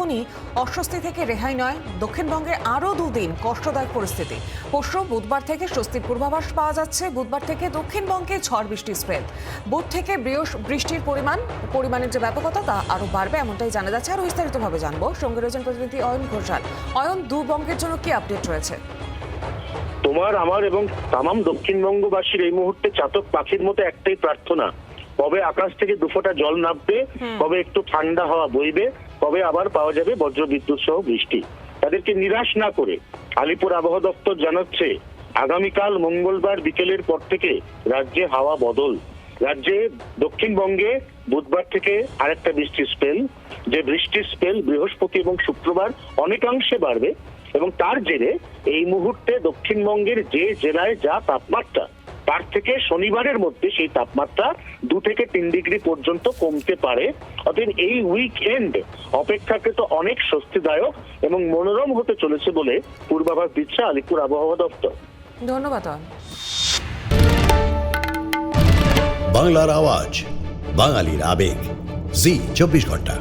এখনই অস্বস্তি থেকে রেহাই নয়, দক্ষিণবঙ্গে আরও দুদিন কষ্টদায়ক পরিস্থিতি। পরশু বুধবার থেকে স্বস্তির পূর্বাভাস পাওয়া যাচ্ছে। বুধবার থেকে দক্ষিণবঙ্গে ঝড় বৃষ্টির স্প্রেড। বুধ থেকে বৃষ্টির পরিমাণের যে ব্যাপকতা তা আরও বাড়বে এমনটাই জানা যাচ্ছে। আরও বিস্তারিতভাবে জানবো, সঙ্গে রয়েছেন প্রতিনিধি অয়ন ঘোষাল। অয়ন, দুবঙ্গের জন্য কি আপডেট রয়েছে? তোমার, আমার এবং তামাম দক্ষিণবঙ্গবাসীর এই মুহূর্তে চাতক পাখির মতো একটাই প্রার্থনা, কবে আকাশ থেকে দুফোঁটা জল নামবে, কবে একটু ঠান্ডা হাওয়া বইবে, কবে আবার পাওয়া যাবে বজ্রবিদ্যুৎ সহ বৃষ্টি। তাদেরকে নিরাশ না করে আলিপুর আবহাওয়া দপ্তর জানাচ্ছে আগামীকাল মঙ্গলবার বিকেলের পর থেকে রাজ্যে হাওয়া বদল। রাজ্যে দক্ষিণবঙ্গে বুধবার থেকে আরেকটা বৃষ্টির স্পেল, যে বৃষ্টির স্পেল বৃহস্পতি এবং শুক্রবার অনেকাংশে বাড়বে এবং তার জেরে এই মুহূর্তে দক্ষিণবঙ্গের যে জেলায় যা তাপমাত্রা, তার থেকে শনিবারের মধ্যে সেই তাপমাত্রা 2 থেকে 3 ডিগ্রি পর্যন্ত কমতে পারে। অতএব এই উইকএন্ড অপেক্ষাকৃত অনেক স্বস্তিদায়ক এবং মনোরম হতে চলেছে বলে পূর্বাভাস দিচ্ছে আলিপুর আবহাওয়া দপ্তর। ধন্যবাদ অয়ন। বাংলার আওয়াজ, বাঙালির আবেগ, জি 24 ঘন্টা।